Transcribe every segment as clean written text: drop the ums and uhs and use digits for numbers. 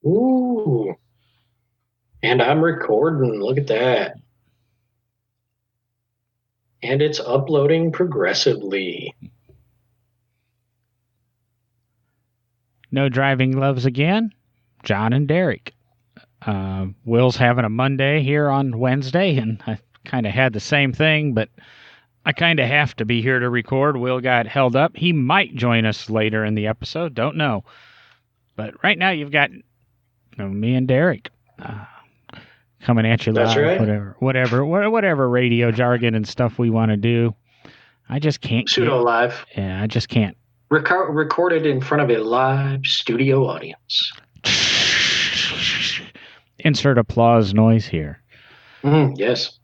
Ooh, and I'm recording. Look at that. And it's uploading progressively. No driving gloves again. John and Derek. Will's having a Monday here on Wednesday, and I kind of had the same thing, but I kind of have to be here to record. Will got held up. He might join us later in the episode. Don't know. But right now you've got me and Derek coming at you live. That's right. Whatever radio jargon and stuff we want to do. I just can't. Pseudo live. Yeah, I just can't. Recorded in front of a live studio audience. Insert applause noise here. Yes.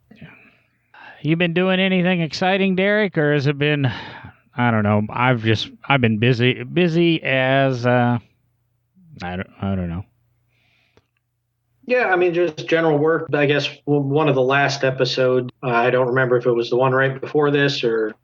You been doing anything exciting, Derek, or has it been? I don't know. I've been busy as I don't know. Yeah, I mean, just general work. I guess one of the last episodes, I don't remember if it was the one right before this or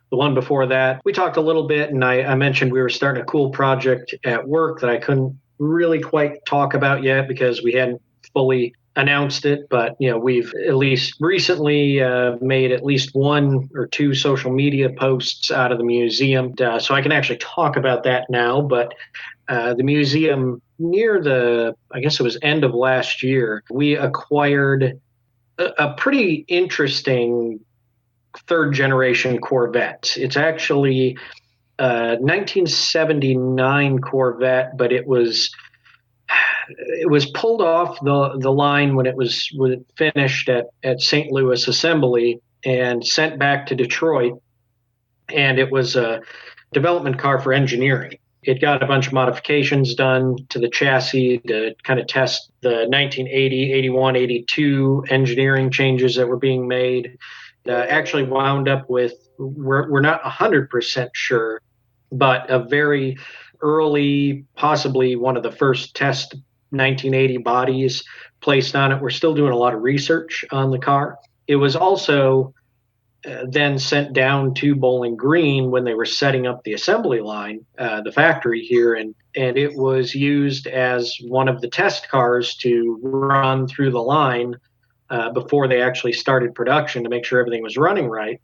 the one before that. We talked a little bit, and I mentioned we were starting a cool project at work that I couldn't really quite talk about yet because we hadn't fully announced it. But, we've at least recently made at least one or two social media posts out of the museum. So I can actually talk about that now. But the museum near I guess it was end of last year, we acquired a pretty interesting third generation Corvette. It's actually a 1979 Corvette, but it was pulled off the line when it was finished at St. Louis Assembly and sent back to Detroit. And it was a development car for engineering. It got a bunch of modifications done to the chassis to kind of test the 1980, 81, 82 engineering changes that were being made. Actually wound up with, we're not 100% sure, but a very early, possibly one of the first test 1980 bodies placed on it. We're still doing a lot of research on the car. It was also then sent down to Bowling Green when they were setting up the assembly line, the factory here, and it was used as one of the test cars to run through the line before they actually started production to make sure everything was running right.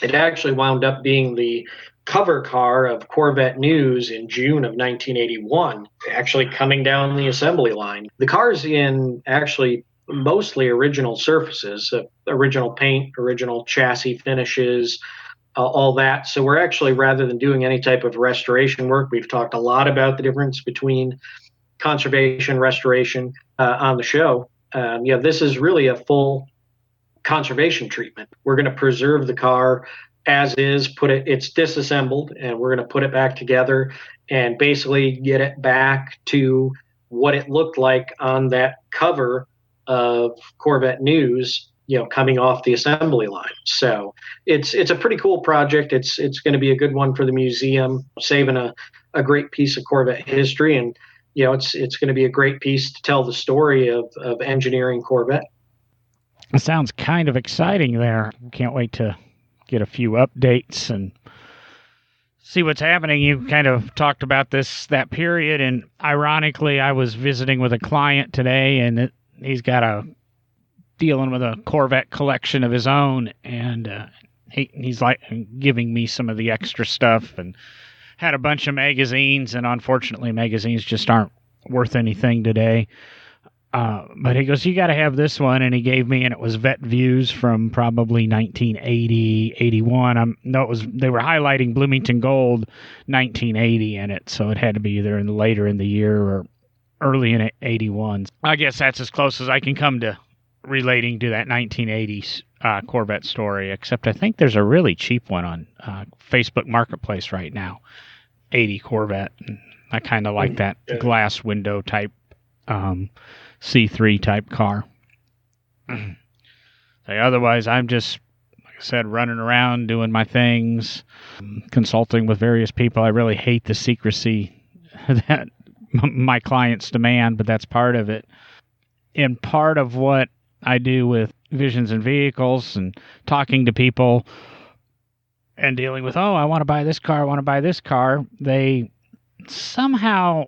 It actually wound up being the cover car of Corvette News in June of 1981, actually coming down the assembly line. The car's in actually mostly original surfaces, original paint, original chassis finishes, all that. So we're actually, rather than doing any type of restoration work, we've talked a lot about the difference between conservation, restoration on the show. This is really a full conservation treatment. We're going to preserve the car as is, it's disassembled, and we're going to put it back together and basically get it back to what it looked like on that cover of Corvette News, coming off the assembly line. So it's a pretty cool project. It's going to be a good one for the museum, saving a great piece of Corvette history, and it's going to be a great piece to tell the story of engineering Corvette. It sounds kind of exciting there. Can't wait to get a few updates and see what's happening. You kind of talked about that period, and ironically, I was visiting with a client today, and he's got dealing with a Corvette collection of his own, and he's like giving me some of the extra stuff, and had a bunch of magazines, and unfortunately magazines just aren't worth anything today. But he goes, you got to have this one, and he gave me, and it was Vet Views from probably 1980, 81. They were highlighting Bloomington Gold 1980 in it, so it had to be either later in the year or early in 81. I guess that's as close as I can come to relating to that 1980s Corvette story, except I think there's a really cheap one on Facebook Marketplace right now, 80 Corvette. I kind of like that glass window type C3 type car. Otherwise, I'm just, like I said, running around doing my things, consulting with various people. I really hate the secrecy that my clients demand, but that's part of it. And part of what I do with Visions and Vehicles and talking to people and dealing with, I want to buy this car, they somehow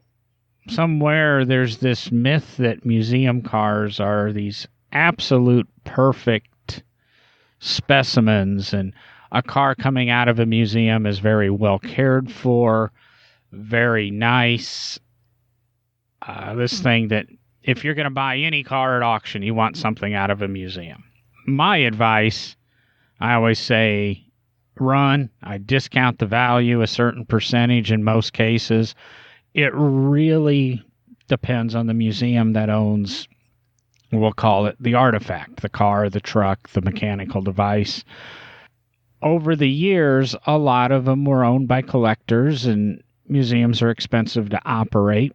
somewhere there's this myth that museum cars are these absolute perfect specimens, and a car coming out of a museum is very well cared for, very nice. This thing that if you're going to buy any car at auction, you want something out of a museum. My advice, I always say, run. I discount the value a certain percentage in most cases. It really depends on the museum that owns, we'll call it the artifact, the car, the truck, the mechanical device. Over the years, a lot of them were owned by collectors, and museums are expensive to operate.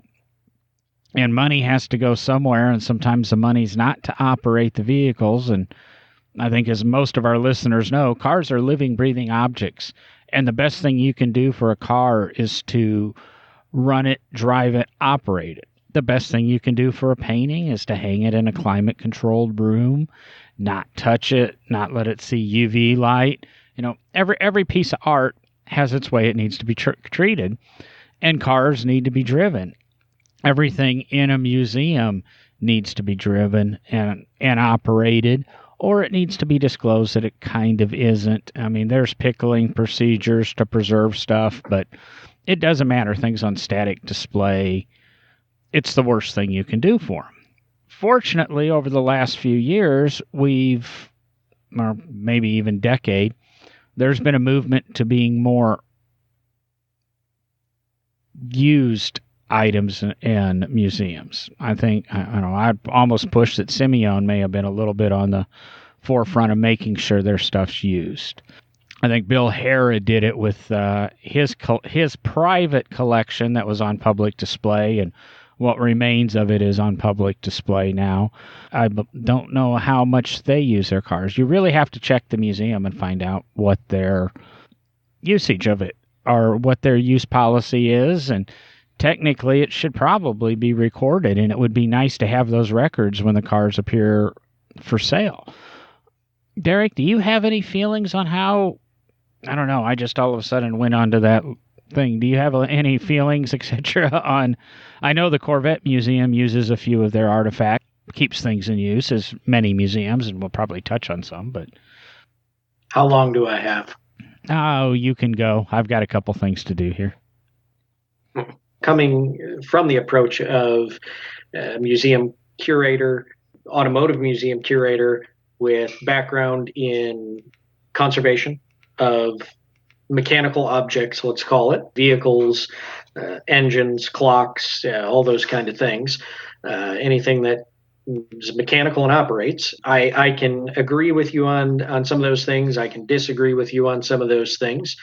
And money has to go somewhere, and sometimes the money's not to operate the vehicles. And I think, as most of our listeners know, cars are living, breathing objects. And the best thing you can do for a car is to run it, drive it, operate it. The best thing you can do for a painting is to hang it in a climate-controlled room, not touch it, not let it see UV light. You know, every piece of art has its way it needs to be treated, and cars need to be driven. Everything in a museum needs to be driven and operated, or it needs to be disclosed that it kind of isn't. I mean, there's pickling procedures to preserve stuff, but it doesn't matter. Things on static display, it's the worst thing you can do for them. Fortunately, over the last few years, or maybe even decade, there's been a movement to being more used items in museums. I think, I'd almost push that Simeone may have been a little bit on the forefront of making sure their stuff's used. I think Bill Harrah did it with his private collection that was on public display, and what remains of it is on public display now. I don't know how much they use their cars. You really have to check the museum and find out what their usage of it or what their use policy is, and technically it should probably be recorded, and it would be nice to have those records when the cars appear for sale. Derek, do you have any feelings on how, I don't know, I just all of a sudden went onto that thing. Do you have any feelings, etc. on, I know the Corvette Museum uses a few of their artifacts, keeps things in use, as many museums, and we'll probably touch on some, but. How long do I have? Oh, you can go. I've got a couple things to do here. Coming from the approach of museum curator, automotive museum curator with background in conservation of mechanical objects, let's call it, vehicles, engines, clocks, all those kind of things, anything that is mechanical and operates. I can agree with you on some of those things. I can disagree with you on some of those things.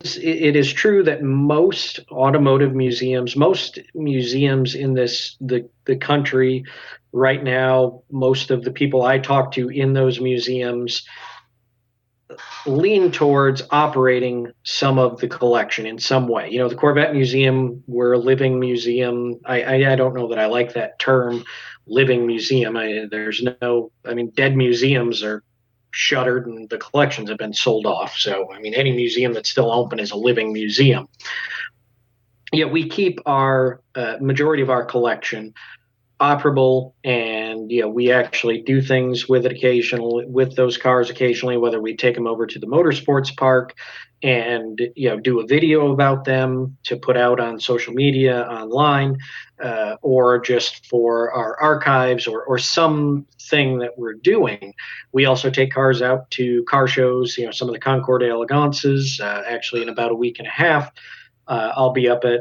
It is true that most automotive museums, most museums in the country right now, most of the people I talk to in those museums lean towards operating some of the collection in some way. You know, the Corvette Museum, we're a living museum. I don't know that I like that term, living museum. Dead museums are shuttered and the collections have been sold off. So, any museum that's still open is a living museum. Yeah, we keep our majority of our collection operable, and we actually do things with it occasionally, with those cars occasionally, whether we take them over to the motorsports park and do a video about them to put out on social media, online, or just for our archives or something that we're doing. We also take cars out to car shows, some of the Concours d'Elegances. Actually, in about a week and a half, I'll be up at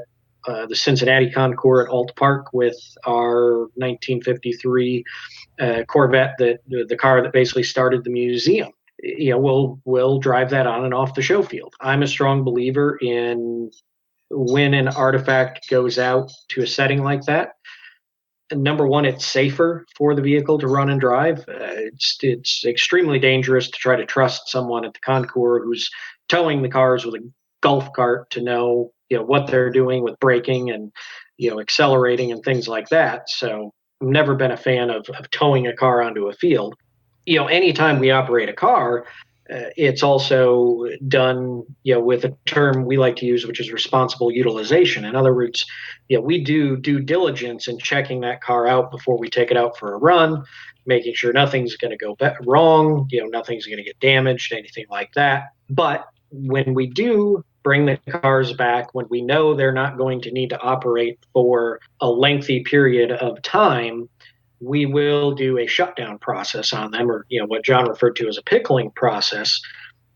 the Cincinnati Concours at Alt Park with our 1953 Corvette, the car that basically started the museum. We'll drive that on and off the show field. I'm a strong believer in when an artifact goes out to a setting like that. Number one, it's safer for the vehicle to run and drive. It's extremely dangerous to try to trust someone at the Concours who's towing the cars with a golf cart to know what they're doing with braking and accelerating and things like that. So I've never been a fan of towing a car onto a field. Anytime we operate a car, It's also done, with a term we like to use, which is responsible utilization. In other words, we do due diligence in checking that car out before we take it out for a run, making sure nothing's going to go wrong, nothing's going to get damaged, anything like that. But when we do bring the cars back, when we know they're not going to need to operate for a lengthy period of time, we will do a shutdown process on them, or what John referred to as a pickling process,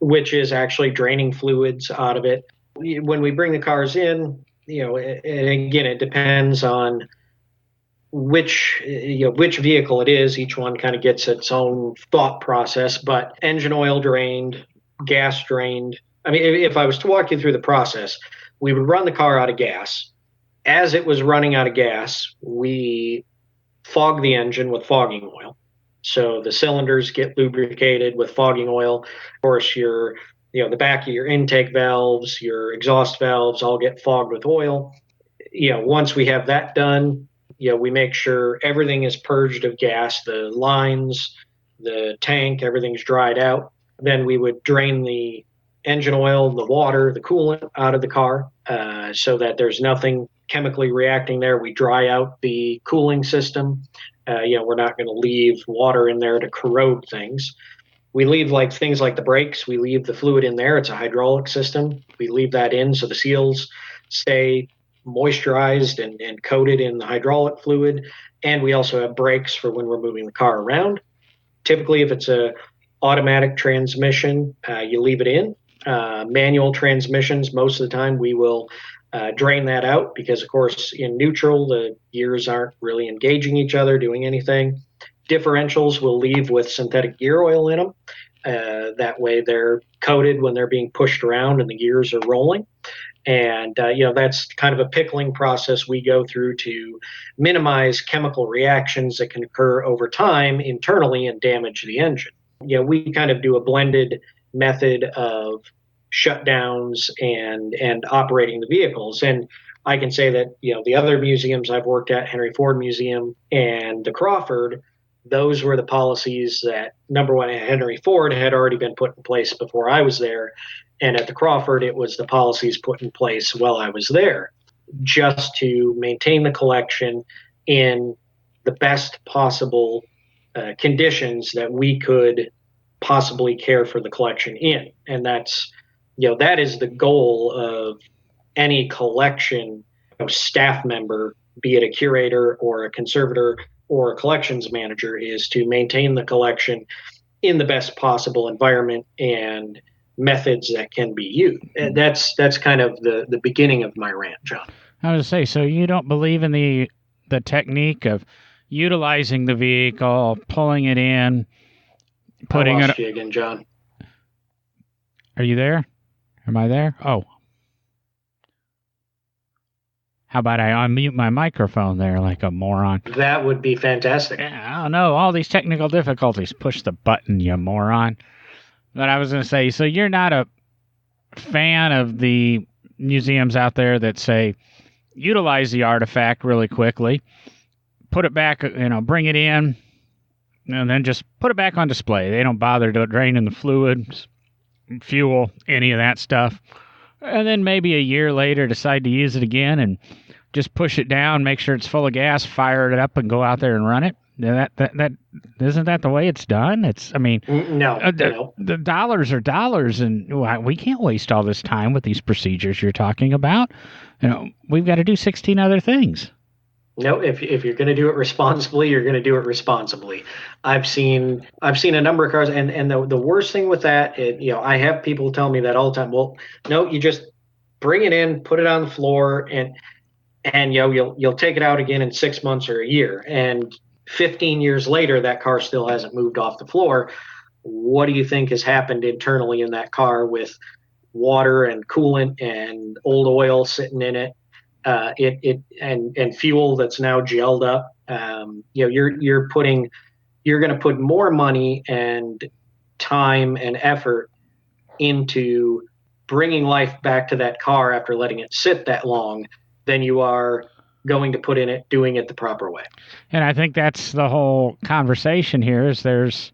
which is actually draining fluids out of it. When we bring the cars in, and again, it depends on which vehicle it is. Each one kind of gets its own thought process, but engine oil drained, gas drained. I mean, if I was to walk you through the process, we would run the car out of gas. As it was running out of gas, we fog the engine with fogging oil. So the cylinders get lubricated with fogging oil. Of course, the back of your intake valves, your exhaust valves all get fogged with oil. Once we have that done, we make sure everything is purged of gas, the lines, the tank, everything's dried out. Then we would drain the engine oil, the water, the coolant out of the car, so that there's nothing chemically reacting there. We dry out the cooling system. We're not going to leave water in there to corrode things. We leave things like the brakes. We leave the fluid in there. It's a hydraulic system. We leave that in so the seals stay moisturized and coated in the hydraulic fluid. And we also have brakes for when we're moving the car around. Typically, if it's a automatic transmission, you leave it in. Manual transmissions, most of the time we will drain that out because, of course, in neutral, the gears aren't really engaging each other, doing anything. Differentials we'll leave with synthetic gear oil in them. That way they're coated when they're being pushed around and the gears are rolling. And, that's kind of a pickling process we go through to minimize chemical reactions that can occur over time internally and damage the engine. We kind of do a blended method of shutdowns and operating the vehicles. And I can say that, the other museums I've worked at, Henry Ford Museum and the Crawford, those were the policies that, number one, at Henry Ford had already been put in place before I was there. And at the Crawford, it was the policies put in place while I was there, just to maintain the collection in the best possible conditions that we could possibly care for the collection in. And that's, that is the goal of any collection staff member, be it a curator or a conservator or a collections manager, is to maintain the collection in the best possible environment and methods that can be used. And that's kind of the beginning of my rant, John. I was going to say, so you don't believe in the technique of utilizing the vehicle, pulling it in, putting I lost you again, John. Are you there? Am I there? Oh. How about I unmute my microphone there like a moron? That would be fantastic. Yeah, I don't know. All these technical difficulties. Push the button, you moron. But I was going to say, so you're not a fan of the museums out there that say, utilize the artifact really quickly, put it back, bring it in, and then just put it back on display. They don't bother draining the fluids, fuel, any of that stuff. And then maybe a year later decide to use it again and just push it down, make sure it's full of gas, fire it up, and go out there and run it. That isn't that the way it's done? No. The dollars are dollars, and we can't waste all this time with these procedures you're talking about. We've got to do 16 other things. No, if you're going to do it responsibly, you're going to do it responsibly. I've seen a number of cars, and the worst thing with that, I have people tell me that all the time. Well, no, you just bring it in, put it on the floor, and you'll take it out again in 6 months or a year, and 15 years later, that car still hasn't moved off the floor. What do you think has happened internally in that car with water and coolant and old oil sitting in it? And fuel that's now gelled up. You're going to put more money and time and effort into bringing life back to that car after letting it sit that long than you are going to put in it doing it the proper way. And I think that's the whole conversation here. Is there's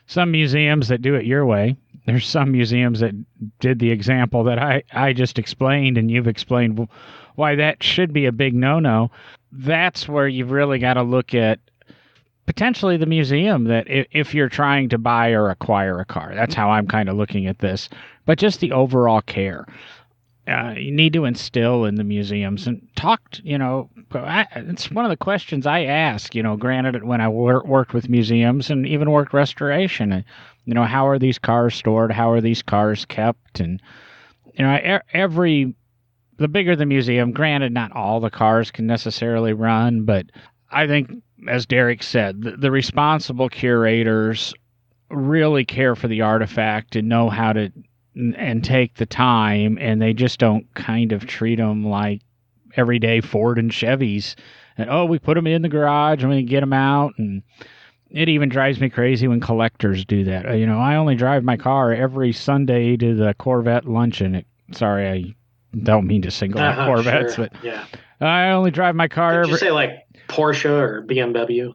some museums that do it your way, there's some museums that did the example that I just explained, and you've explained why that should be a big no-no. That's where you've really got to look at potentially the museum, that if you're trying to buy or acquire a car. That's how I'm kind of looking at this. But just the overall care. You need to instill in the museums and it's one of the questions I ask, granted when I worked with museums and even worked restoration, how are these cars stored? How are these cars kept? And, the bigger the museum, granted, not all the cars can necessarily run, but I think, as Derek said, the responsible curators really care for the artifact and know how to and take the time, and they just don't kind of treat them like everyday Ford and Chevys. And, we put them in the garage and we get them out. And it even drives me crazy when collectors do that. I only drive my car every Sunday to the Corvette luncheon. Sorry, I don't mean to single out Corvettes, sure. But yeah. I only drive my car. Did you say like Porsche or BMW?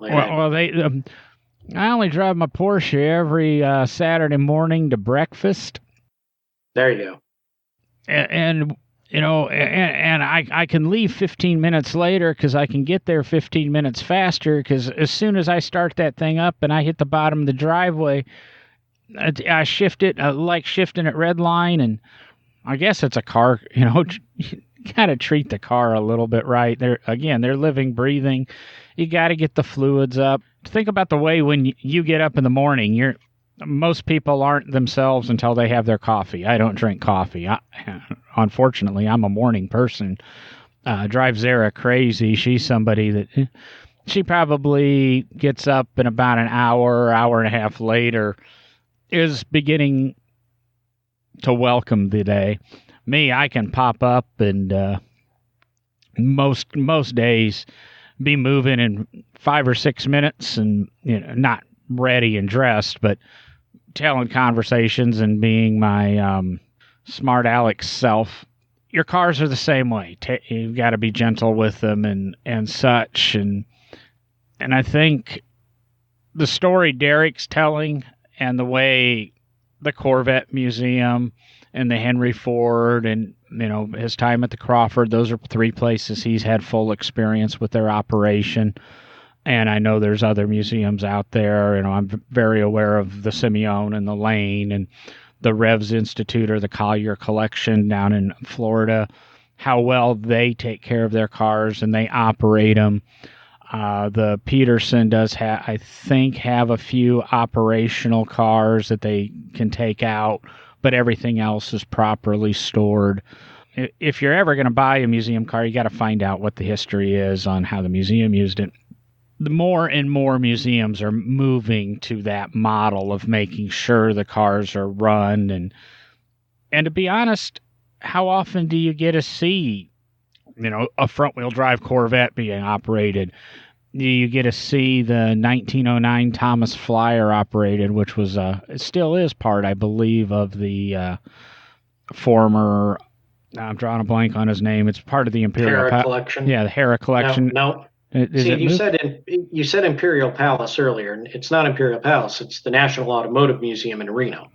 I only drive my Porsche every Saturday morning to breakfast. There you go. And I can leave 15 minutes later because I can get there 15 minutes faster, because as soon as I start that thing up and I hit the bottom of the driveway, I shift it, like shifting at red line, and I guess it's a car, you got to treat the car a little bit right. They're living, breathing. You got to get the fluids up. Think about the way when you get up in the morning, most people aren't themselves until they have their coffee. I don't drink coffee. Unfortunately, I'm a morning person. Drives Zara crazy. She's somebody that she probably gets up and about an hour and a half later is beginning to welcome the day. Me, I can pop up and most days be moving in 5 or 6 minutes, and not ready and dressed, but telling conversations and being my smart Alex self. Your cars are the same way. You've got to be gentle with them and such. And I think the story Derek's telling, and the way the Corvette Museum and the Henry Ford and his time at the Crawford, those are 3 places he's had full experience with their operation. And I know there's other museums out there. I'm very aware of the Simeone and the Lane and the Revs Institute or the Collier Collection down in Florida, how well they take care of their cars and they operate them. The Peterson does have a few operational cars that they can take out, but everything else is properly stored. If you're ever going to buy a museum car, you got to find out what the history is on how the museum used it. The more and more museums are moving to that model of making sure the cars are run. And to be honest, how often do you get to see, a front-wheel drive Corvette being operated? Do you get to see the 1909 Thomas Flyer operated, which was it still is part, I believe, of the former, I'm drawing a blank on his name. It's part of the Imperial Collection. Yeah, the Hera Collection. No. See, you said Imperial Palace earlier, and it's not Imperial Palace. It's the National Automotive Museum in Reno.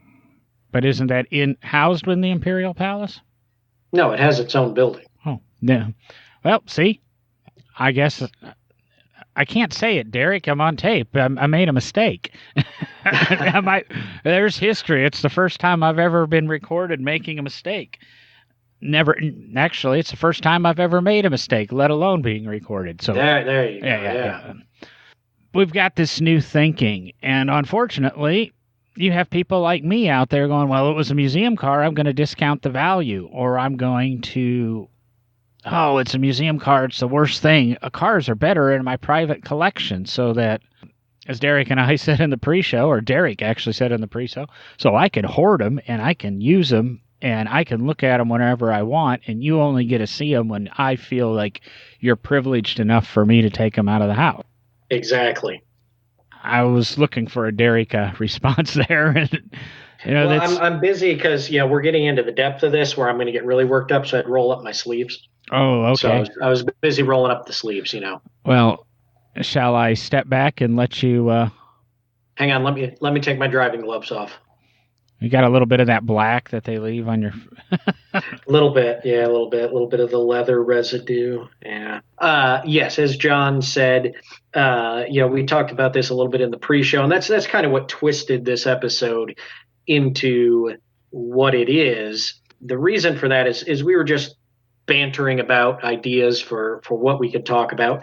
But isn't that housed in the Imperial Palace? No, it has its own building. Oh, yeah. Well, see, I guess I can't say it, Derek. I'm on tape. I made a mistake. There's history. It's the first time I've ever been recorded making a mistake. Actually, it's the first time I've ever made a mistake, let alone being recorded. So there you go. Yeah. We've got this new thinking, and unfortunately, you have people like me out there going, well, it was a museum car, I'm going to discount the value, or I'm going to, it's a museum car, it's the worst thing. Cars are better in my private collection, so that, as Derek and I said in the pre-show, or Derek actually said in the pre-show, so I can hoard them, and I can use them, and I can look at them whenever I want, and you only get to see them when I feel like you're privileged enough for me to take them out of the house. Exactly. I was looking for a Derek response there. I'm busy because we're getting into the depth of this where I'm going to get really worked up, so I'd roll up my sleeves. Oh, okay. So I was busy rolling up the sleeves, Well, shall I step back and let you... Hang on, let me take my driving gloves off. You got a little bit of that black that they leave on your. A little bit, yeah, a little bit of the leather residue. Yeah. Yes, as John said, we talked about this a little bit in the pre-show, and that's kind of what twisted this episode into what it is. The reason for that is we were just bantering about ideas for what we could talk about.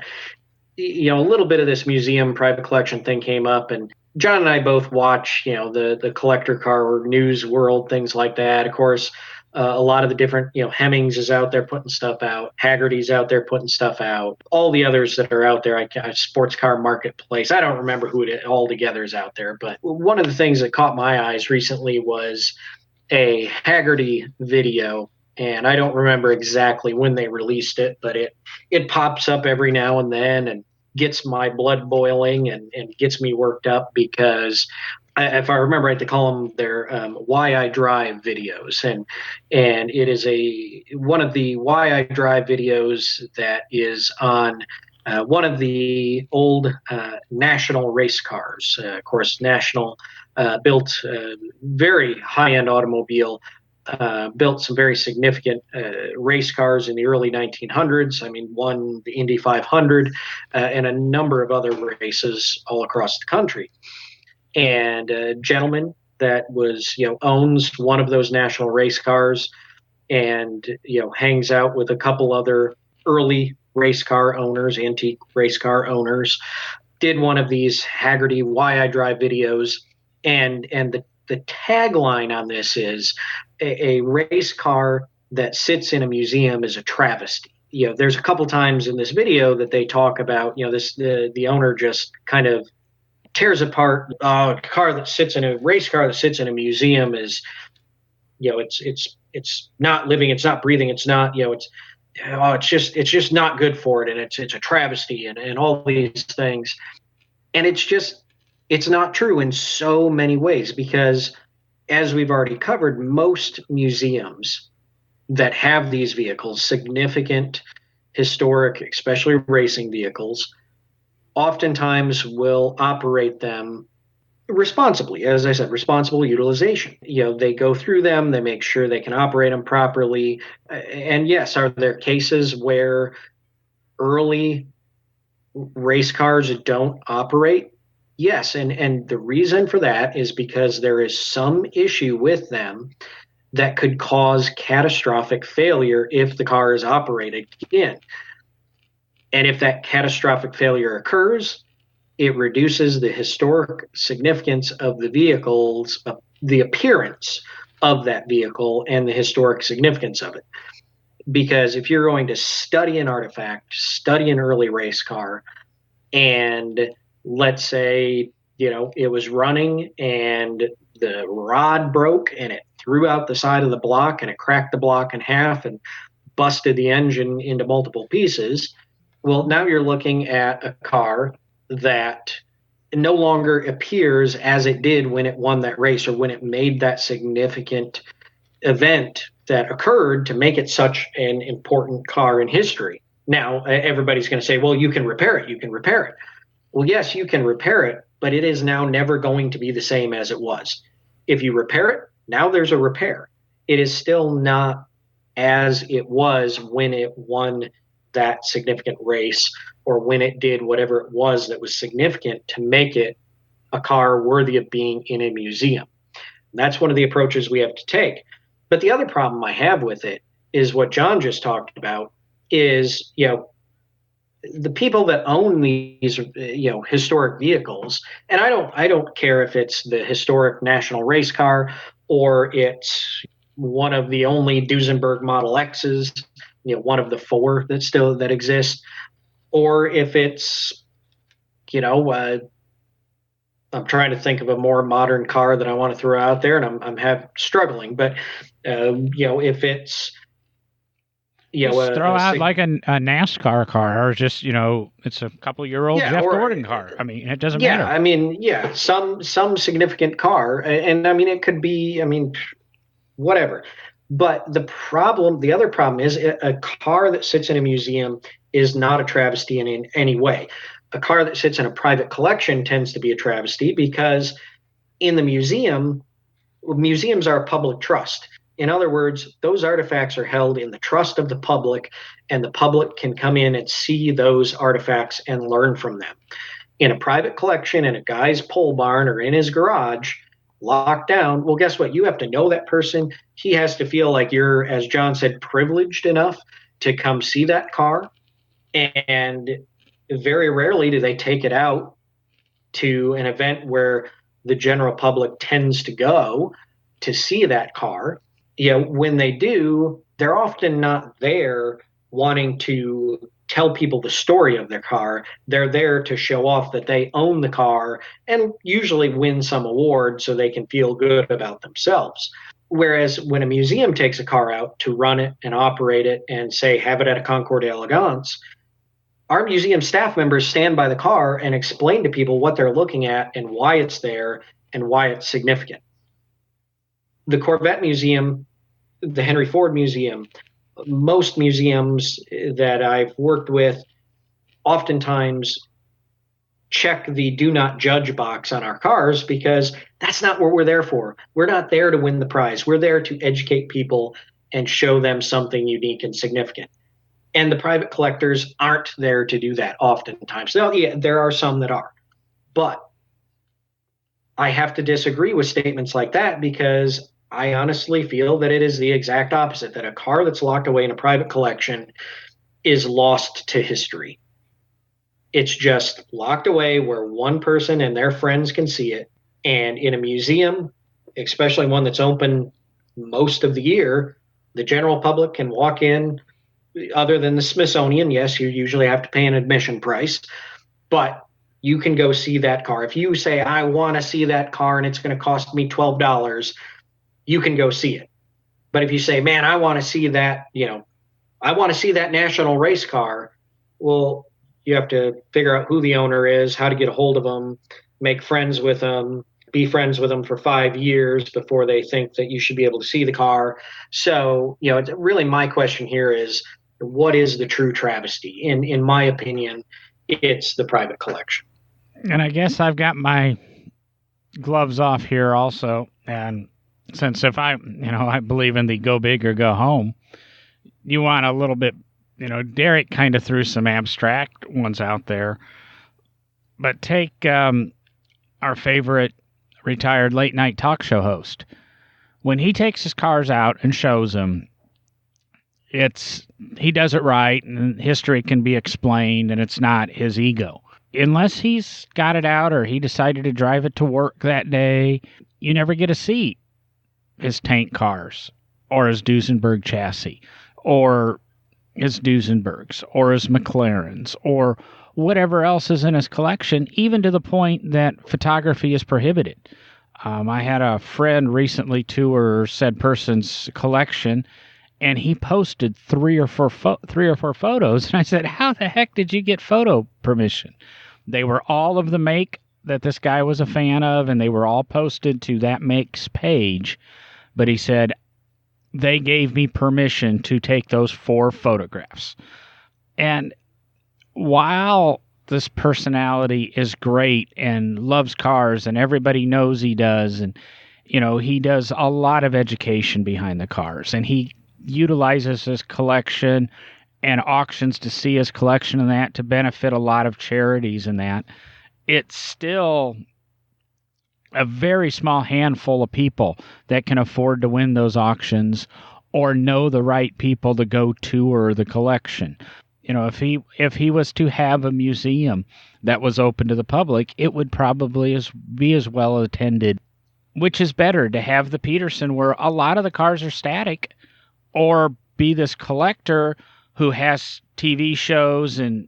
A little bit of this museum private collection thing came up, and John and I both watch, the collector car news world, things like that. Of course, a lot of the different, Hemmings is out there putting stuff out. Haggerty's out there putting stuff out. All the others that are out there, Sports Car Marketplace. I don't remember who it all together is out there. But one of the things that caught my eyes recently was a Haggerty video. And I don't remember exactly when they released it, but it pops up every now and then and gets my blood boiling and gets me worked up because if I remember right, they call them their Why I Drive videos, and it is one of the Why I Drive videos that is on one of the old National race cars. Of course, National built a very high-end automobile, built some very significant race cars in the early 1900s. I mean, won the Indy 500 and a number of other races all across the country. And a gentleman that owns one of those National race cars and, hangs out with a couple other early race car owners, antique race car owners, did one of these Haggerty Why I Drive videos. And the tagline on this is a race car that sits in a museum is a travesty. There's a couple times in this video that they talk about, the owner just kind of tears apart a car that sits in a race car that sits in a museum is, it's not living, it's not breathing, it's not, it's just not good for it, and it's a travesty and all these things. And it's not true in so many ways, because as we've already covered, most museums that have these vehicles, significant historic, especially racing vehicles, oftentimes will operate them responsibly. As I said, responsible utilization. They go through them, they make sure they can operate them properly. And yes, are there cases where early race cars don't operate? Yes, and the reason for that is because there is some issue with them that could cause catastrophic failure if the car is operated again. And if that catastrophic failure occurs, it reduces the historic significance of the vehicles, the appearance of that vehicle and the historic significance of it. Because if you're going to study an artifact, study an early race car, and let's say, it was running and the rod broke and it threw out the side of the block and it cracked the block in half and busted the engine into multiple pieces. Well, now you're looking at a car that no longer appears as it did when it won that race or when it made that significant event that occurred to make it such an important car in history. Now, everybody's going to say, well, you can repair it. You can repair it. Well, yes, you can repair it, but it is now never going to be the same as it was. If you repair it, now there's a repair. It is still not as it was when it won that significant race or when it did whatever it was that was significant to make it a car worthy of being in a museum. And that's one of the approaches we have to take. But the other problem I have with it is what John just talked about is, the people that own these, historic vehicles, and I don't care if it's the historic National race car or it's one of the only Duesenberg Model X's, one of the four that exist, or if it's, I'm trying to think of a more modern car that I want to throw out there, and I'm struggling. But if it's just throw out like a NASCAR car, or just it's a couple-year-old Jeff Gordon car. I mean, it doesn't matter. I mean, some significant car, and I mean it could be, whatever. But the other problem is a car that sits in a museum is not a travesty in any way. A car that sits in a private collection tends to be a travesty because in the museum, museums are a public trust. In other words, those artifacts are held in the trust of the public, and the public can come in and see those artifacts and learn from them. In a private collection in a guy's pole barn or in his garage, locked down, well, guess what? You have to know that person. He has to feel like you're, as John said, privileged enough to come see that car. And very rarely do they take it out to an event where the general public tends to go to see that car. When they do, they're often not there wanting to tell people the story of their car. They're there to show off that they own the car and usually win some award so they can feel good about themselves. Whereas when a museum takes a car out to run it and operate it and say, have it at a Concours d'Elegance, our museum staff members stand by the car and explain to people what they're looking at and why it's there and why it's significant. The Corvette Museum, the Henry Ford Museum, most museums that I've worked with oftentimes check the do not judge box on our cars because that's not what we're there for. We're not there to win the prize. We're there to educate people and show them something unique and significant. And the private collectors aren't there to do that oftentimes. So, yeah, there are some that are. But I have to disagree with statements like that because I honestly feel that it is the exact opposite, that a car that's locked away in a private collection is lost to history. It's just locked away where one person and their friends can see it. And in a museum, especially one that's open most of the year, the general public can walk in. Other than the Smithsonian, yes, you usually have to pay an admission price, but you can go see that car. If you say, I want to see that car and it's going to cost me $12, you can go see it. But if you say, man, I want to see that, I want to see that national race car, well, you have to figure out who the owner is, how to get a hold of them, make friends with them, be friends with them for 5 years before they think that you should be able to see the car. So, it's really my question here is, what is the true travesty? In my opinion, it's the private collection. And I guess I've got my gloves off here also. And since if I believe in the go big or go home, you want a little bit, Derek kind of threw some abstract ones out there. But take our favorite retired late night talk show host. When he takes his cars out and shows them, he does it right, and history can be explained, and it's not his ego. Unless he's got it out or he decided to drive it to work that day, you never get to see his tank cars or his Duesenberg chassis or his Duesenbergs or his McLarens or whatever else is in his collection, even to the point that photography is prohibited. I had a friend recently tour said person's collection, and he posted three or four photos. And I said, how the heck did you get photo permission? They were all of the make that this guy was a fan of, and they were all posted to that make's page. But he said, they gave me permission to take those 4 photographs. And while this personality is great and loves cars, and everybody knows he does, and, he does a lot of education behind the cars, and he utilizes his collection and auctions to see his collection and that to benefit a lot of charities and that, it's still a very small handful of people that can afford to win those auctions or know the right people to go tour the collection. If he was to have a museum that was open to the public, it would probably be as well attended. Which is better, to have the Petersen where a lot of the cars are static, or be this collector who has TV shows and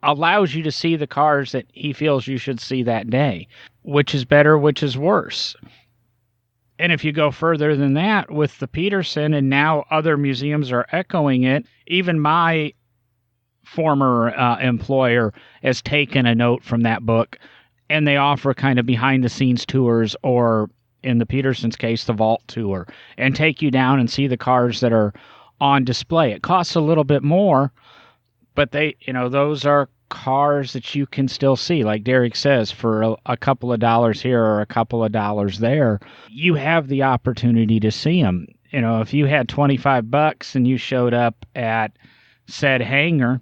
allows you to see the cars that he feels you should see that day? Which is better, which is worse? And if you go further than that with the Petersen, and now other museums are echoing it, even my former employer has taken a note from that book, and they offer kind of behind-the-scenes tours, or in the Petersen's case, the vault tour, and take you down and see the cars that are on display. It costs a little bit more, but those are cars that you can still see, like Derek says, for a couple of dollars here or a couple of dollars there. You have the opportunity to see them. If you had $25 and you showed up at said hangar,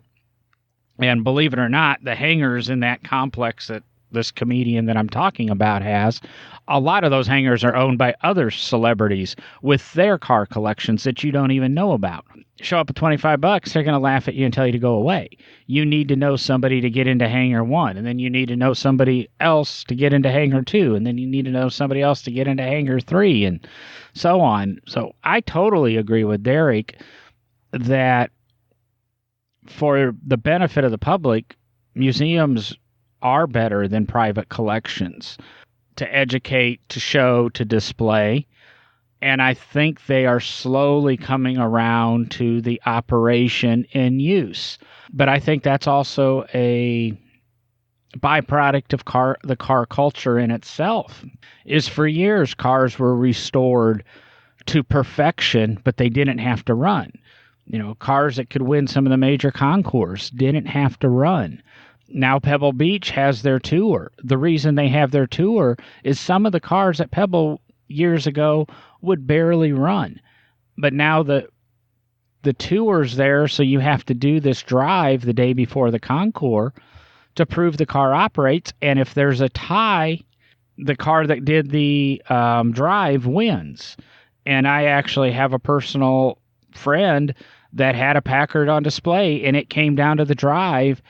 and believe it or not, the hangars in that complex that this comedian that I'm talking about has, a lot of those hangars are owned by other celebrities with their car collections that you don't even know about. Show up with $25, they're going to laugh at you and tell you to go away. You need to know somebody to get into hangar 1, and then you need to know somebody else to get into hangar 2, and then you need to know somebody else to get into hangar 3, and so on. So I totally agree with Derek that for the benefit of the public, museums are better than private collections to educate, to show, to display. And I think they are slowly coming around to the operation in use. But I think that's also a byproduct of the car culture in itself. Is for years cars were restored to perfection, but they didn't have to run. Cars that could win some of the major concours didn't have to run. Now Pebble Beach has their tour. The reason they have their tour is some of the cars at Pebble years ago would barely run. But now the tour's there, so you have to do this drive the day before the concours to prove the car operates. And if there's a tie, the car that did the drive wins. And I actually have a personal friend that had a Packard on display, and it came down to the drive,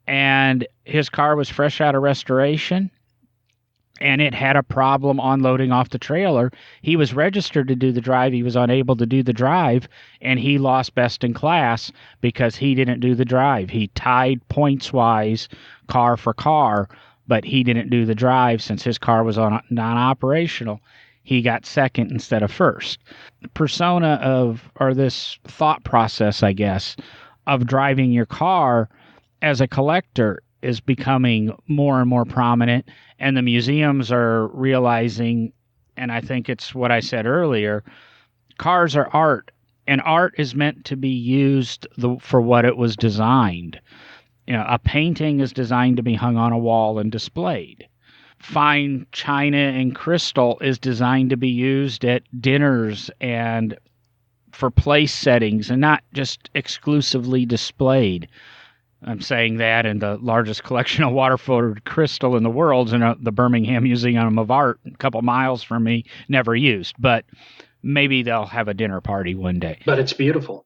and his car was fresh out of restoration, and it had a problem unloading off the trailer. He was registered to do the drive. He was unable to do the drive, and he lost best in class because he didn't do the drive. He tied points-wise car for car, but he didn't do the drive since his car was non-operational. He got second instead of first. The persona or this thought process, I guess, of driving your car as a collector is becoming more and more prominent, and the museums are realizing, and I think it's what I said earlier, cars are art, and art is meant to be used for what it was designed. A painting is designed to be hung on a wall and displayed. Fine china and crystal is designed to be used at dinners and for place settings and not just exclusively displayed. I'm saying that, and the largest collection of water-filtered crystal in the world is in the Birmingham Museum of Art, a couple miles from me, never used. But maybe they'll have a dinner party one day. But it's beautiful.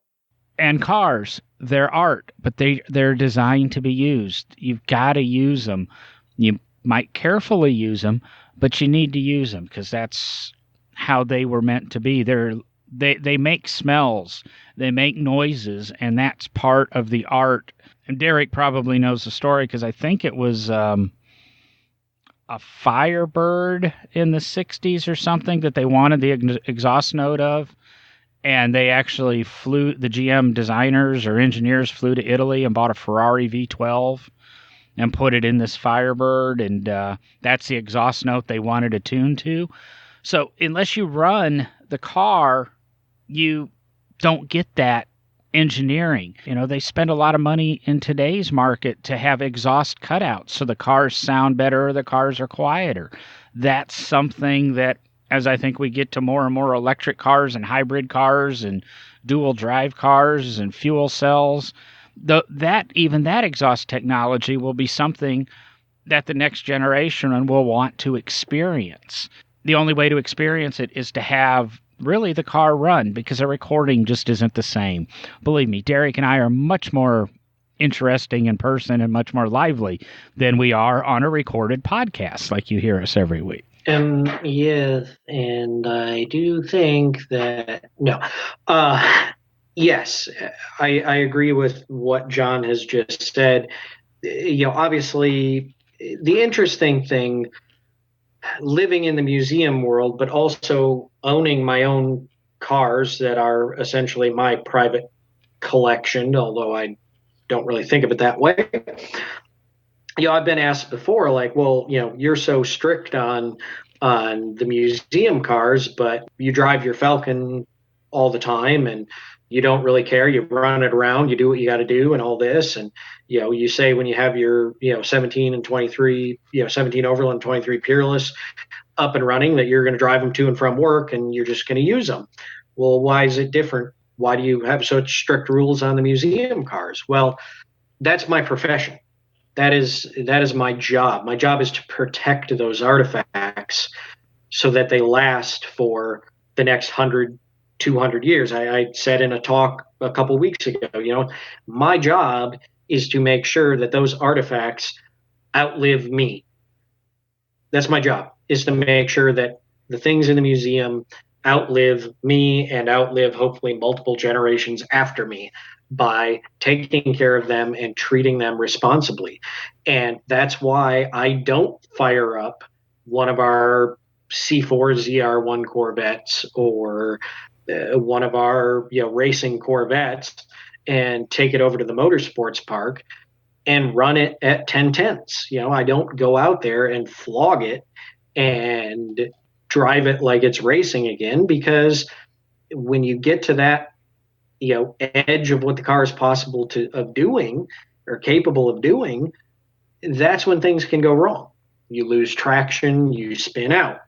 And cars, they're art, but they're designed to be used. You've got to use them. You might carefully use them, but you need to use them because that's how they were meant to be. They make smells, they make noises, and that's part of the art. And Derek probably knows the story because I think it was a Firebird in the 60s or something that they wanted the exhaust note of. And they actually the GM designers or engineers flew to Italy and bought a Ferrari V12 and put it in this Firebird. And that's the exhaust note they wanted to tune to. So unless you run the car, you don't get that engineering. They spend a lot of money in today's market to have exhaust cutouts so the cars sound better or the cars are quieter. That's something that, as I think we get to more and more electric cars and hybrid cars and dual drive cars and fuel cells, that exhaust technology will be something that the next generation will want to experience. The only way to experience it is to have really the car run, because a recording just isn't the same. Believe me, Derek and I are much more interesting in person and much more lively than we are on a recorded podcast like you hear us every week. Yes, and I do think that yes, I agree with what John has just said. Obviously, the interesting thing, living in the museum world, but also owning my own cars that are essentially my private collection, although I don't really think of it that way. I've been asked before, like, well, you're so strict on the museum cars, but you drive your Falcon all the time, and you don't really care. You run it around, you do what you got to do, and all this. And you say when you have your 17 and 23, 17 Overland, 23 Peerless up and running, that you're going to drive them to and from work, and you're just going to use them. Well, why is it different? Why do you have such strict rules on the museum cars? Well, that's my profession. That is my job. My job is to protect those artifacts so that they last for the next 100, 200 years. I said in a talk a couple of weeks ago, my job is to make sure that those artifacts outlive me. That's my job, is to make sure that the things in the museum outlive me and outlive hopefully multiple generations after me by taking care of them and treating them responsibly. And that's why I don't fire up one of our C4 ZR1 Corvettes or one of our racing Corvettes and take it over to the motorsports park and run it at 10/10ths. I don't go out there and flog it and drive it like it's racing again, because when you get to that edge of what the car is possible of doing or capable of doing, that's when things can go wrong. You lose traction, you spin out,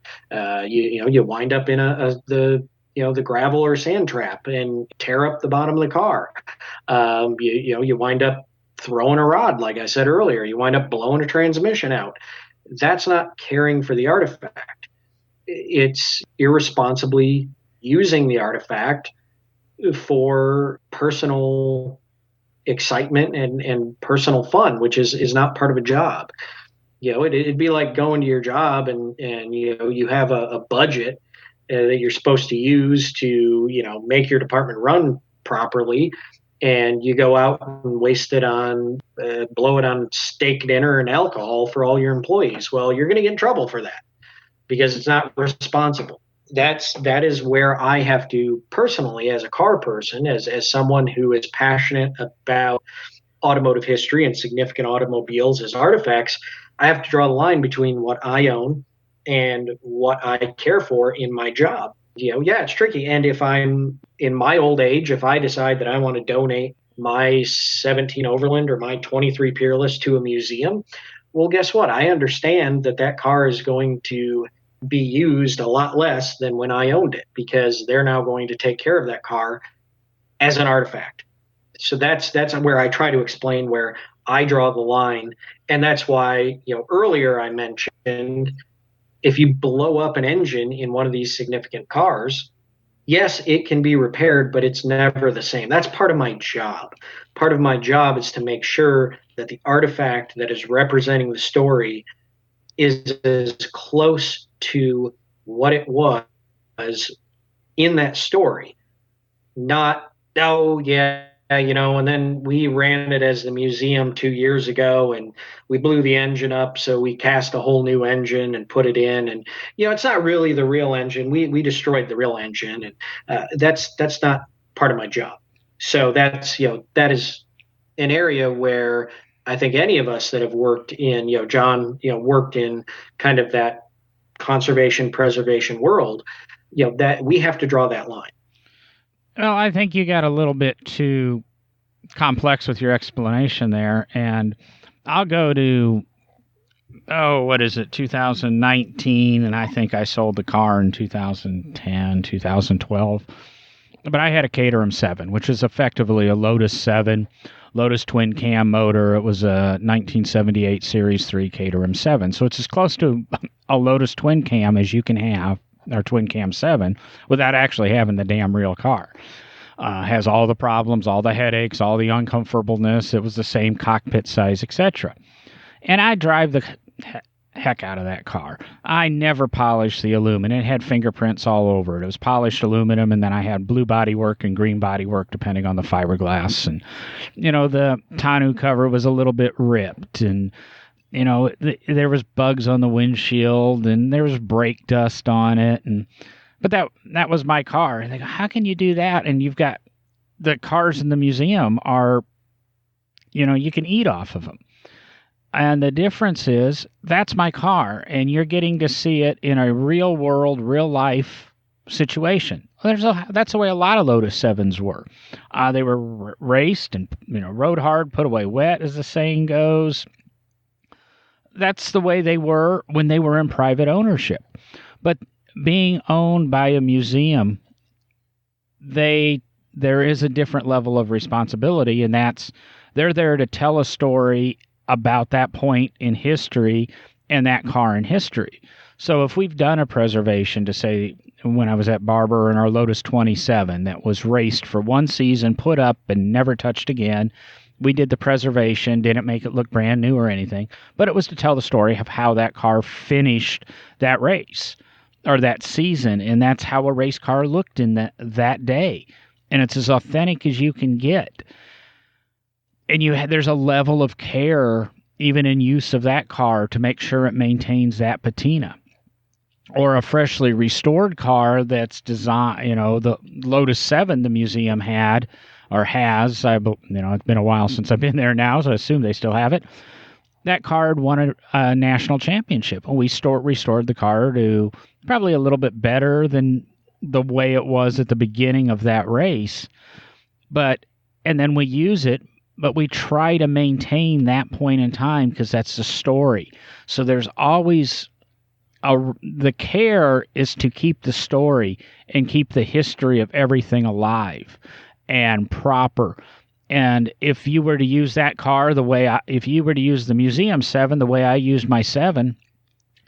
you wind up in the gravel or sand trap and tear up the bottom of the car. You wind up throwing a rod, like I said earlier. You wind up blowing a transmission out. That's not caring for the artifact. It's irresponsibly using the artifact for personal excitement and personal fun, which is not part of a job. It'd be like going to your job and you have a budget that you're supposed to use to make your department run properly, and you go out and waste it on blow it on steak dinner and alcohol for all your employees. Well, you're going to get in trouble for that because it's not responsible. That is where I have to personally, as a car person, as someone who is passionate about automotive history and significant automobiles as artifacts, I have to draw the line between what I own and what I care for in my job. It's tricky. And if I'm in my old age, if I decide that I want to donate my 17 Overland or my 23 Peerless to a museum, well, guess what? I understand that car is going to be used a lot less than when I owned it, because they're now going to take care of that car as an artifact. So that's where I try to explain where I draw the line. And that's why, earlier I mentioned, if you blow up an engine in one of these significant cars, yes, it can be repaired, but it's never the same. That's part of my job. Part of my job is to make sure that the artifact that is representing the story is as close to what it was in that story. Not, and then we ran it as the museum 2 years ago and we blew the engine up, so we cast a whole new engine and put it in, and it's not really the real engine. We destroyed the real engine, and that's not part of my job. So that is an area where I think any of us that have worked in, John, worked in kind of that conservation preservation world, that we have to draw that line. Well, I think you got a little bit too complex with your explanation there, and I'll go to, 2019, and I think I sold the car in 2010, 2012. But I had a Caterham 7, which is effectively a Lotus 7, Lotus twin cam motor. It was a 1978 Series 3 Caterham 7. So it's as close to a Lotus twin cam as you can have, or twin cam 7, without actually having the damn real car. Has all the problems, all the headaches, all the uncomfortableness. It was the same cockpit size, etc. And I drive the heck out of that car. I never polished the aluminum. It had fingerprints all over it. It was polished aluminum, and then I had blue body work and green body work depending on the fiberglass. And, the tonneau cover was a little bit ripped, and there was bugs on the windshield, and there was brake dust on it, but that was my car. And they go, how can you do that? And you've got the cars in the museum are, you can eat off of them. And the difference is that's my car, and you're getting to see it in a real world, real life situation. That's the way a lot of Lotus 7s were. They were raced and rode hard, put away wet, as the saying goes. That's the way they were when they were in private ownership. But being owned by a museum, there is a different level of responsibility, and that's they're there to tell a story about that point in history and that car in history. So if we've done a preservation to say, when I was at Barber in our Lotus 27 that was raced for one season, put up and never touched again, we did the preservation, didn't make it look brand new or anything, but it was to tell the story of how that car finished that race or that season, and that's how a race car looked in that day. And it's as authentic as you can get. And there's a level of care even in use of that car to make sure it maintains that patina. Or a freshly restored car that's designed, the Lotus 7 the museum had or has, it's been a while since I've been there now, so I assume they still have it. That car had won a national championship, and we restored the car to probably a little bit better than the way it was at the beginning of that race. And then we use it, but we try to maintain that point in time because that's the story. So there's always the care is to keep the story and keep the history of everything alive and proper. And if you were to use that car if you were to use the Museum 7 the way I used my 7,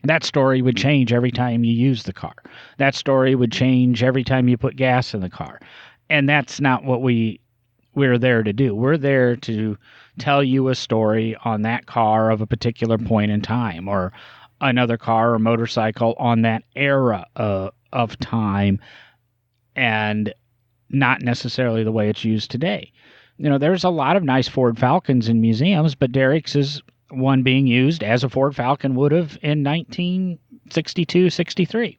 that story would change every time you use the car. That story would change every time you put gas in the car. And that's not what we're there to do. We're there to tell you a story on that car of a particular point in time, or another car or motorcycle on that era of time, and not necessarily the way it's used today. There's a lot of nice Ford Falcons in museums, but Derek's is one being used as a Ford Falcon would have in 1962, 63.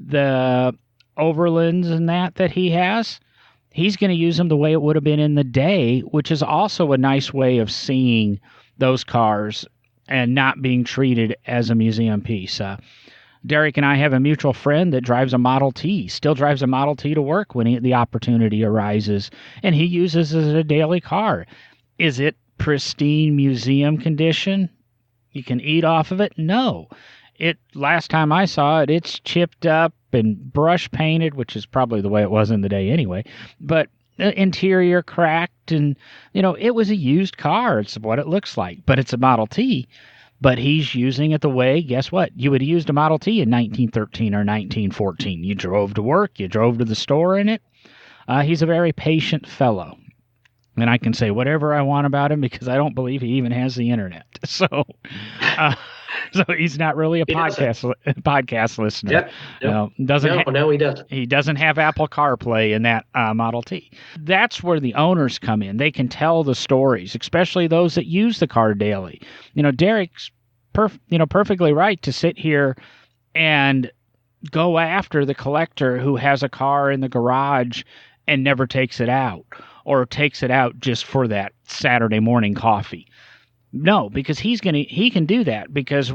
The Overlands and that he has, he's going to use them the way it would have been in the day, which is also a nice way of seeing those cars and not being treated as a museum piece. Derek and I have a mutual friend that drives a Model T, still drives a Model T to work when the opportunity arises, and he uses it as a daily car. Is it pristine museum condition? You can eat off of it? No. Last time I saw it, it's chipped up and brush painted, which is probably the way it was in the day anyway, but interior cracked, and it was a used car. It's what it looks like, but it's a Model T. But he's using it the way, guess what, you would have used a Model T in 1913 or 1914. You drove to work, you drove to the store in it. He's a very patient fellow, and I can say whatever I want about him because I don't believe he even has the internet. So he's not really a podcast listener. Yep. No, he doesn't. He doesn't have Apple CarPlay in that Model T. That's where the owners come in. They can tell the stories, especially those that use the car daily. Derek's perfectly right to sit here and go after the collector who has a car in the garage and never takes it out, or takes it out just for that Saturday morning coffee. No, because he can do that because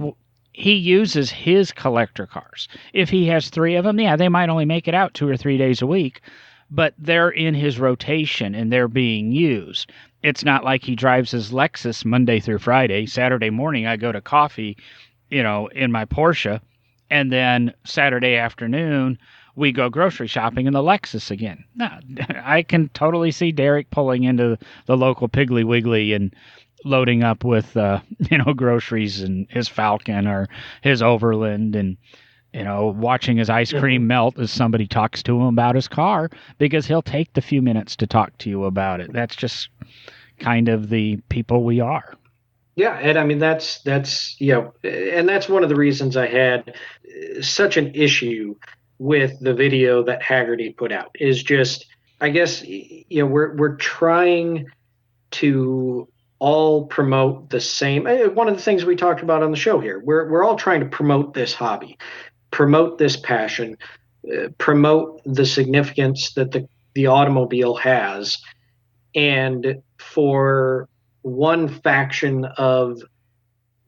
he uses his collector cars. If he has 3 of them, they might only make it out 2 or 3 days a week, but they're in his rotation and they're being used. It's not like he drives his Lexus Monday through Friday. Saturday morning, I go to coffee, in my Porsche, and then Saturday afternoon, we go grocery shopping in the Lexus again. No, I can totally see Derek pulling into the local Piggly Wiggly and loading up with, groceries and his Falcon or his Overland, and, watching his ice cream melt as somebody talks to him about his car, because he'll take the few minutes to talk to you about it. That's just kind of the people we are. Yeah, and I mean that's and that's one of the reasons I had such an issue with the video that Haggerty put out. Is just, I guess, we're trying to all promote the same. One of the things we talked about on the show here, we're all trying to promote this hobby, promote this passion, promote the significance that the automobile has, and for one faction of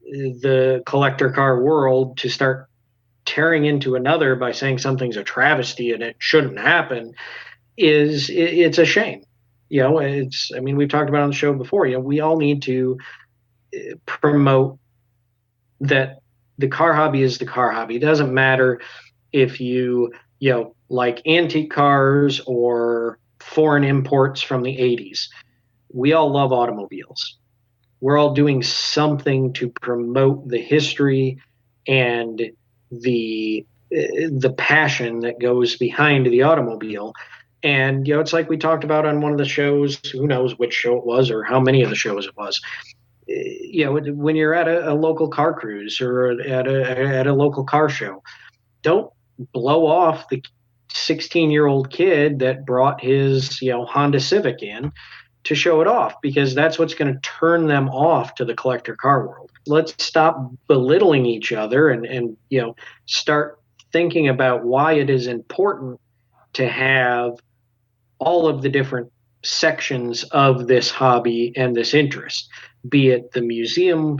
the collector car world to start tearing into another by saying something's a travesty and it shouldn't happen it's a shame. I mean, we've talked about it on the show before, we all need to promote that the car hobby is the car hobby. It doesn't matter if you like antique cars or foreign imports from the 80s. We all love automobiles. We're all doing something to promote the history and the passion that goes behind the automobile. And it's like we talked about on one of the shows, who knows which show it was or how many of the shows it was. When you're at a local car cruise or at a local car show, don't blow off the 16-year-old kid that brought his Honda Civic in to show it off, because that's what's going to turn them off to the collector car world. Let's stop belittling each other and start thinking about why it is important to have all of the different sections of this hobby and this interest, be it the museum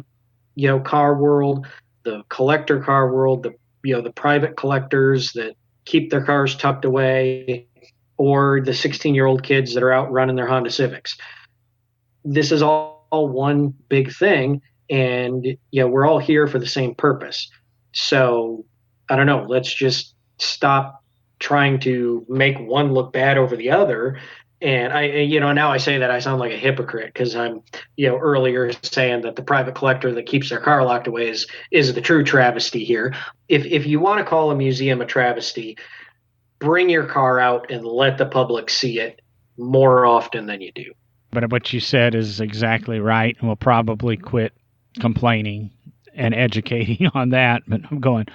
car world, the collector car world, the private collectors that keep their cars tucked away, or the 16-year-old kids that are out running their Honda Civics. This is all one big thing, and we're all here for the same purpose. So I don't know, let's just stop trying to make one look bad over the other. And now I say that I sound like a hypocrite because I'm, earlier saying that the private collector that keeps their car locked away is the true travesty here. If you want to call a museum a travesty, bring your car out and let the public see it more often than you do. But what you said is exactly right, and we'll probably quit complaining and educating on that. But I'm going,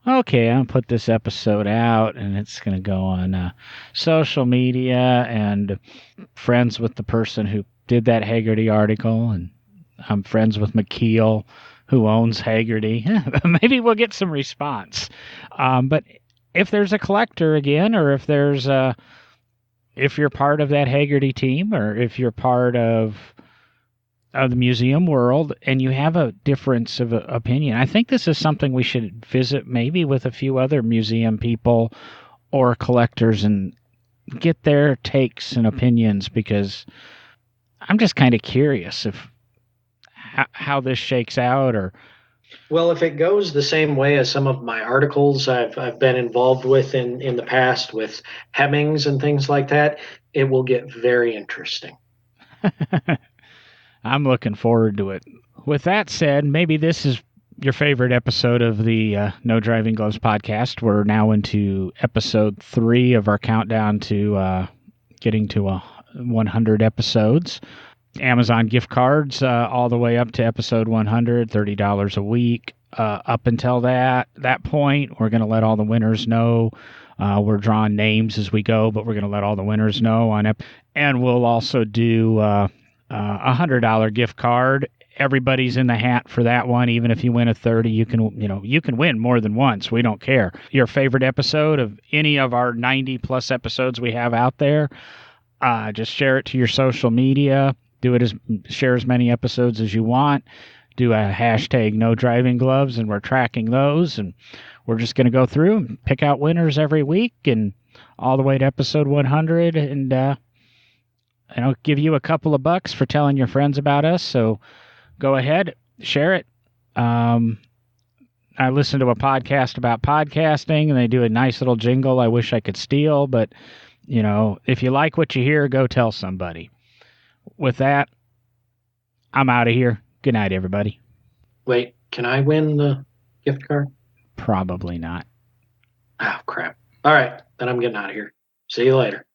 okay, I'm going to put this episode out, and it's going to go on social media, and friends with the person who did that Hagerty article, and I'm friends with McKeel, who owns Hagerty. Maybe we'll get some response. But if there's a collector again, or if there's if you're part of that Hagerty team, or if you're part of the museum world and you have a difference of opinion, I think this is something we should visit maybe with a few other museum people or collectors and get their takes and opinions, because I'm just kind of curious if how this shakes out. Or well, if it goes the same way as some of my articles I've been involved with in the past with Hemmings and things like that, it will get very interesting. I'm looking forward to it. With that said, maybe this is your favorite episode of the No Driving Gloves podcast. We're now into episode 3 of our countdown to getting to 100 episodes. Amazon gift cards all the way up to episode 100, $30 a week. Up until that point, we're going to let all the winners know. We're drawing names as we go, but we're going to let all the winners know on it. And we'll also do a $100 gift card. Everybody's in the hat for that one. Even if you win a 30, you can win more than once. We don't care. Your favorite episode of any of our 90 plus episodes we have out there, just share it to your social media. Share as many episodes as you want. Do a hashtag No Driving Gloves, and we're tracking those, and we're just going to go through and pick out winners every week, and all the way to episode 100, and I'll give you a couple of bucks for telling your friends about us. So go ahead, share it. I listened to a podcast about podcasting, and they do a nice little jingle I wish I could steal, but if you like what you hear, go tell somebody. With that, I'm out of here. Good night, everybody. Wait, can I win the gift card? Probably not. Oh, crap. All right, then I'm getting out of here. See you later.